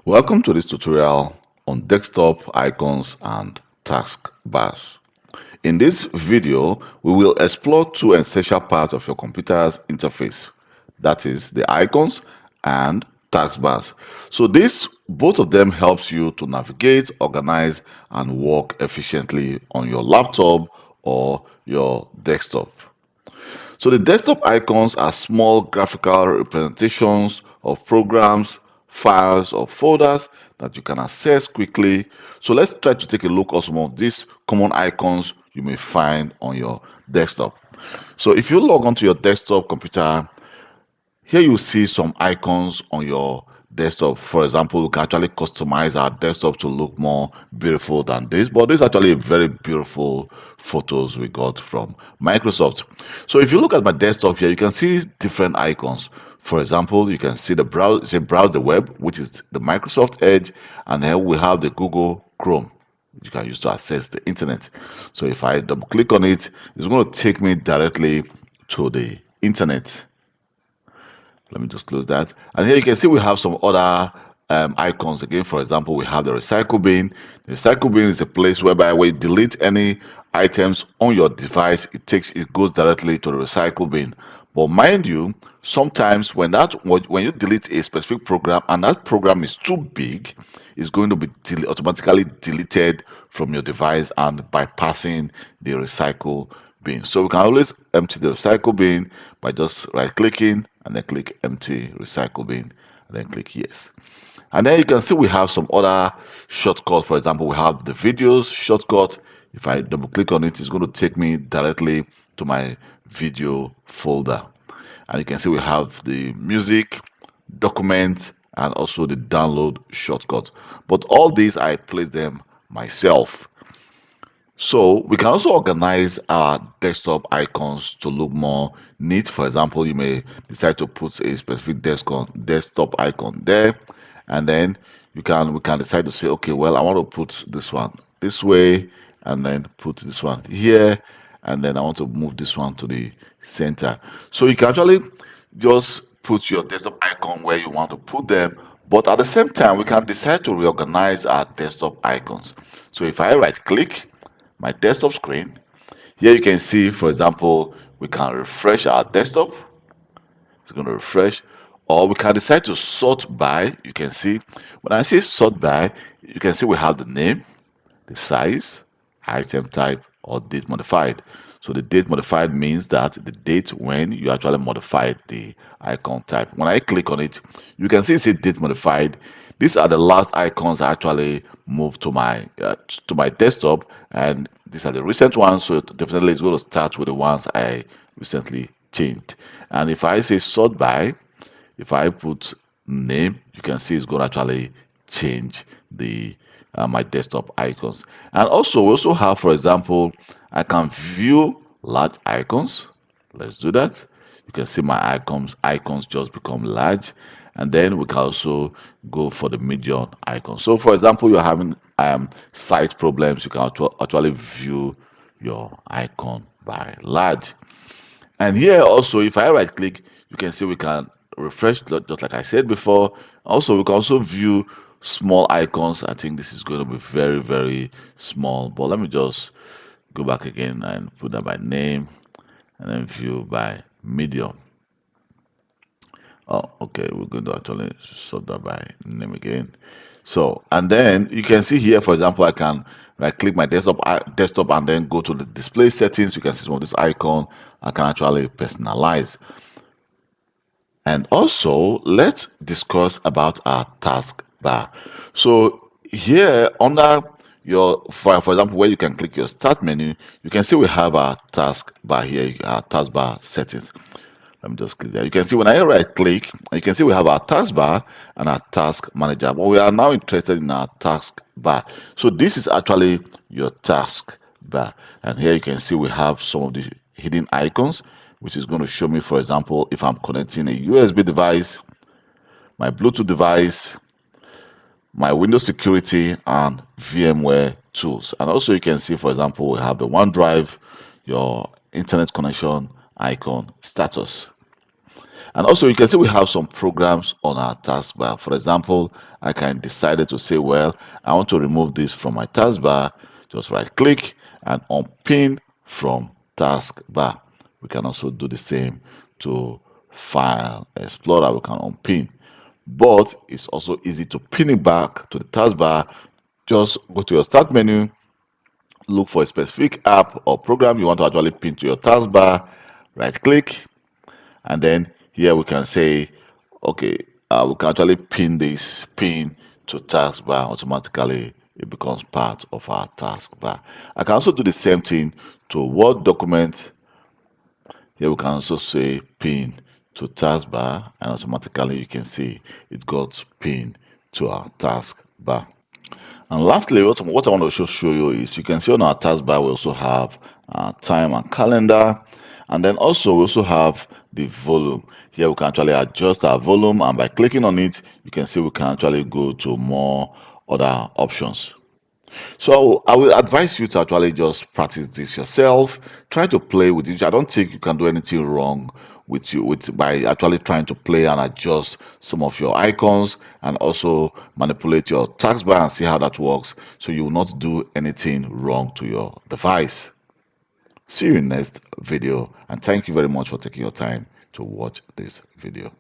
Welcome to this tutorial on desktop icons and taskbars. In this video, we will explore two essential parts of your computer's interface, that is the icons and taskbars. So both of them helps you to navigate, organize, and work efficiently on your laptop or your desktop. So the desktop icons are small graphical representations of programs, files, or folders that you can access quickly. So let's try to take a look at some of these common icons you may find on your desktop. So if you log onto your desktop computer, here you see some icons on your desktop. For example, we can actually customize our desktop to look more beautiful than this, but this is actually a very beautiful photos we got from Microsoft. So if you look at my desktop here, you can see different icons. For example, you can see the browse the web, which is the Microsoft Edge, and here we have the Google Chrome you can use to access the internet. So if I double click on it, it's going to take me directly to the internet. Let me just close that. And here you can see we have some other icons. Again, for example, we have the recycle bin. The recycle bin is a place whereby when you delete any items on your device, it goes directly to the recycle bin. But mind you, sometimes when you delete a specific program and that program is too big, it's going to be automatically deleted from your device and bypassing the recycle bin. So we can always empty the recycle bin by just right clicking and then click empty recycle bin and then click yes. And then you can see we have some other shortcuts. For example, we have the videos shortcut. If I double click on it, it's going to take me directly to my video folder. And you can see we have the music, documents, and also the download shortcut. But all these, I place them myself. So we can also organize our desktop icons to look more neat. For example, you may decide to put a specific desktop icon there, and then we can decide to say, okay, well, I want to put this one this way, and then put this one here, and then I want to move this one to the center. So you can actually just put your desktop icon where you want to put them, but at the same time, we can decide to reorganize our desktop icons. So if I right click my desktop screen, here you can see, for example, we can refresh our desktop. It's going to refresh, or we can decide to sort by. You can see when I say sort by, you can see we have the name, the size, item type, or date modified. So the date modified means that the date when you actually modified the icon type. When I click on it, you can see it's a date modified. These are the last icons I actually moved to my desktop, and these are the recent ones. So definitely it's going to start with the ones I recently changed. And if I say sort by, if I put name, you can see it's going to actually change the my desktop icons. And also we also have, for example, I can view large icons. Let's do that. You can see my icons just become large, and then we can also go for the medium icon. So for example, you're having sight problems, you can actually view your icon by large. And here also, if I right click, you can see we can refresh just like I said before. Also, we can also view small icons. I think this is going to be very, very small, but let me just go back again and put that by name and then view by medium. Oh, okay, we're going to actually sort that by name again. So, and then you can see here, for example, I can right click my desktop and then go to the display settings. You can see some of this icon. I can actually personalize. And also, let's discuss about our taskbar. So here under for example, where you can click your start menu, you can see we have our taskbar here, our taskbar settings. Let me just click there. You can see when I right click, you can see we have our taskbar and our task manager, but we are now interested in our taskbar. So this is actually your taskbar, and here you can see we have some of the hidden icons, which is going to show me, for example, if I'm connecting a USB device, my Bluetooth device, my Windows security, and VMware tools. And also you can see, for example, we have the OneDrive, your internet connection icon status. And also you can see we have some programs on our taskbar. For example, I can decide to say, well, I want to remove this from my taskbar. Just right click and unpin from taskbar. We can also do the same to File Explorer. We can unpin, but it's also easy to pin it back to the taskbar. Just go to your start menu, look for a specific app or program you want to actually pin to your taskbar, right click, and then here we can say, okay, we can actually pin this pin to taskbar. Automatically it becomes part of our taskbar. I can also do the same thing to Word document. Here we can also say pin to taskbar, and automatically you can see it got pinned to our taskbar. And lastly, what I want to show you is, you can see on our taskbar we also have time and calendar, and then also we also have the volume. Here we can actually adjust our volume, and by clicking on it you can see we can actually go to more other options. So I will advise you to actually just practice this yourself. Try to play with it. I don't think you can do anything wrong by actually trying to play and adjust some of your icons, and also manipulate your taskbar and see how that works, so you will not do anything wrong to your device. See you in next video, and thank you very much for taking your time to watch this video.